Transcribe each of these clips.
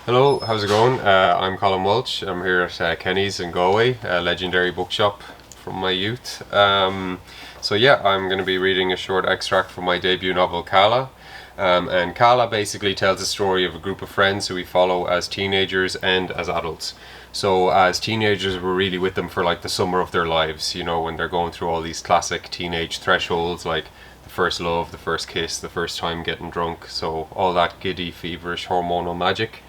Hello, how's it going? I'm Colin Walsh. I'm here at Kennys in Galway, a legendary bookshop from my youth. I'm going to be reading a short extract from my debut novel, Cala. And Cala basically tells the story of a group of friends who we follow as teenagers and as adults. So as teenagers, we're really with them for like the summer of their lives, you know, when they're going through all these classic teenage thresholds like the first love, the first kiss, the first time getting drunk, so all that giddy, feverish, hormonal magic.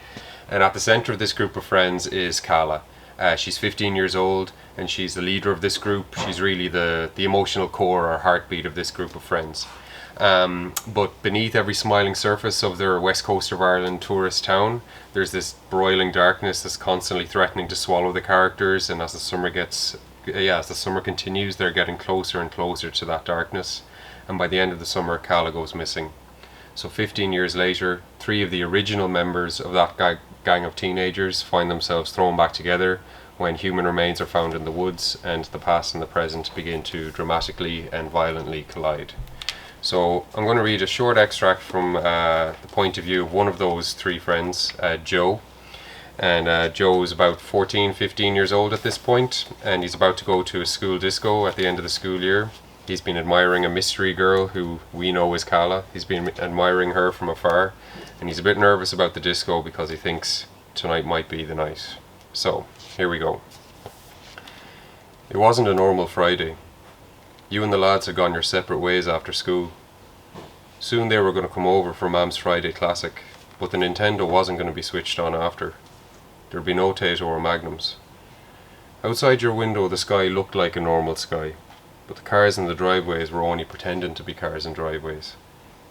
And at the centre of this group of friends is Cala. She's 15 years old and she's the leader of this group. She's really the emotional core or heartbeat of this group of friends. But beneath every smiling surface of their west coast of Ireland tourist town, there's this broiling darkness that's constantly threatening to swallow the characters. And as the summer continues, they're getting closer and closer to that darkness. And by the end of the summer, Cala goes missing. So 15 years later, three of the original members of that gang of teenagers find themselves thrown back together when human remains are found in the woods and the past and the present begin to dramatically and violently collide. So I'm going to read a short extract from the point of view of one of those three friends, Joe. And Joe is about 14, 15 years old at this point, and he's about to go to a school disco at the end of the school year. He's been admiring a mystery girl who we know is Cala. He's been admiring her from afar, and he's a bit nervous about the disco because he thinks tonight might be the night. So, here we go. It wasn't a normal Friday. You and the lads had gone your separate ways after school. Soon they were going to come over for Mam's Friday Classic, but the Nintendo wasn't going to be switched on after. There'd be no Tato or Magnums. Outside your window the sky looked like a normal sky, but the cars in the driveways were only pretending to be cars in driveways.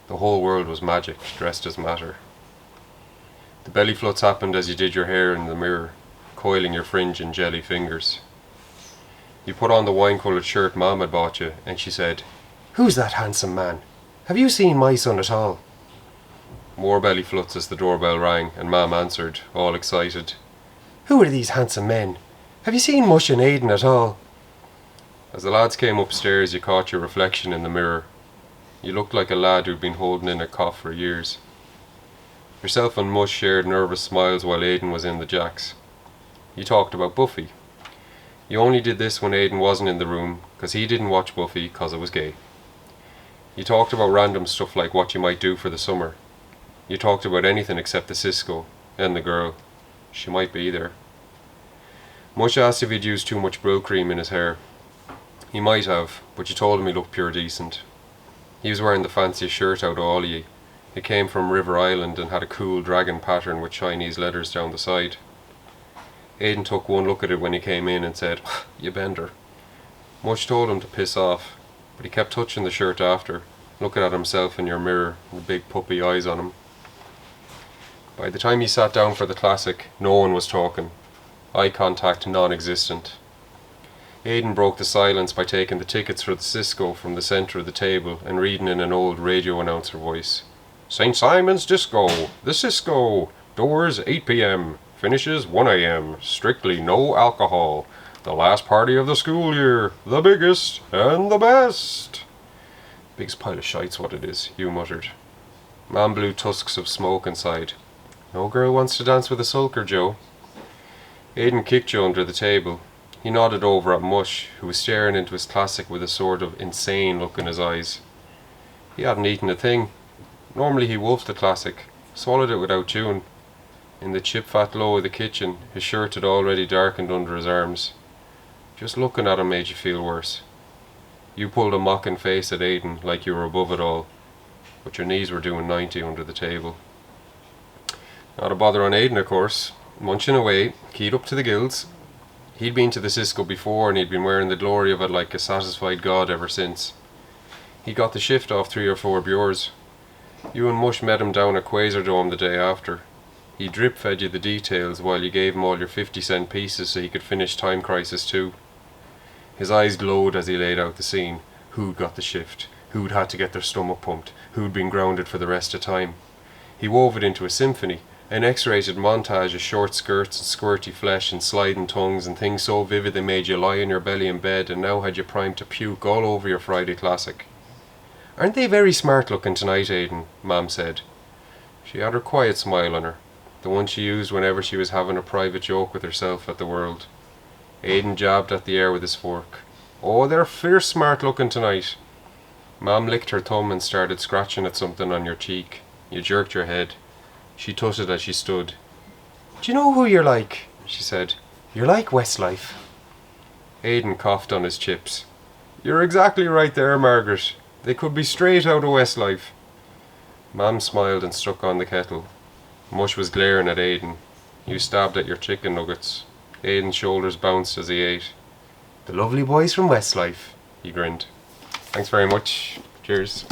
The whole world was magic, dressed as matter. The belly fluts happened as you did your hair in the mirror, coiling your fringe in jelly fingers. You put on the wine-coloured shirt Mom had bought you, and she said, "Who's that handsome man? Have you seen my son at all?" More belly fluts as the doorbell rang, and Mom answered, all excited, "Who are these handsome men? Have you seen Mush and Aidan at all?" As the lads came upstairs, you caught your reflection in the mirror. You looked like a lad who'd been holding in a cough for years. Yourself and Mush shared nervous smiles while Aidan was in the jacks. You talked about Buffy. You only did this when Aidan wasn't in the room, because he didn't watch Buffy because it was gay. You talked about random stuff like what you might do for the summer. You talked about anything except the Cisco, and the girl. She might be there. Mush asked if he'd used too much Brill cream in his hair. He might have, but you told him he looked pure decent. He was wearing the fanciest shirt out of all of you. It came from River Island and had a cool dragon pattern with Chinese letters down the side. Aidan took one look at it when he came in and said, "You bender." Mush told him to piss off, but he kept touching the shirt after, looking at himself in your mirror with big puppy eyes on him. By the time he sat down for the classic, no one was talking. Eye contact non-existent. Aidan broke the silence by taking the tickets for the Cisco from the centre of the table and reading in an old radio announcer voice. "St. Simon's Disco, the Cisco, doors 8 p.m, finishes 1 a.m, strictly no alcohol, the last party of the school year, the biggest and the best." "Biggest pile of shite's what it is," Hugh muttered. Mam blew tusks of smoke and sighed. "No girl wants to dance with a sulker, Joe." Aidan kicked you under the table. He nodded over at Mush, who was staring into his classic with a sort of insane look in his eyes. He hadn't eaten a thing. Normally he wolfed the classic, swallowed it without chewing. In the chip-fat glow of the kitchen, his shirt had already darkened under his arms. Just looking at him made you feel worse. You pulled a mocking face at Aidan like you were above it all, but your knees were doing 90 under the table. Not a bother on Aidan, of course, munching away, keyed up to the gills. He'd been to the Cisco before and he'd been wearing the glory of it like a satisfied god ever since. He got the shift off 3 or 4 Bures. You and Mush met him down at Quasardome the day after. He drip-fed you the details while you gave him all your 50-cent pieces so he could finish Time Crisis 2. His eyes glowed as he laid out the scene. Who'd got the shift? Who'd had to get their stomach pumped? Who'd been grounded for the rest of time? He wove it into a symphony, an X-rated montage of short skirts and squirty flesh and sliding tongues and things so vivid they made you lie on your belly in bed and now had you primed to puke all over your Friday Classic. "Aren't they very smart looking tonight, Aidan?" Mam said. She had her quiet smile on her. The one she used whenever she was having a private joke with herself at the world. Aidan jabbed at the air with his fork. "Oh, they're fierce smart looking tonight." Mam licked her thumb and started scratching at something on your cheek. You jerked your head. She tutted as she stood. "Do you know who you're like?" she said. "You're like Westlife." Aidan coughed on his chips. "You're exactly right there, Margaret. They could be straight out of Westlife." Mam smiled and stuck on the kettle. Mush was glaring at Aidan. You stabbed at your chicken nuggets. Aidan's shoulders bounced as he ate. "The lovely boys from Westlife," he grinned. Thanks very much. Cheers.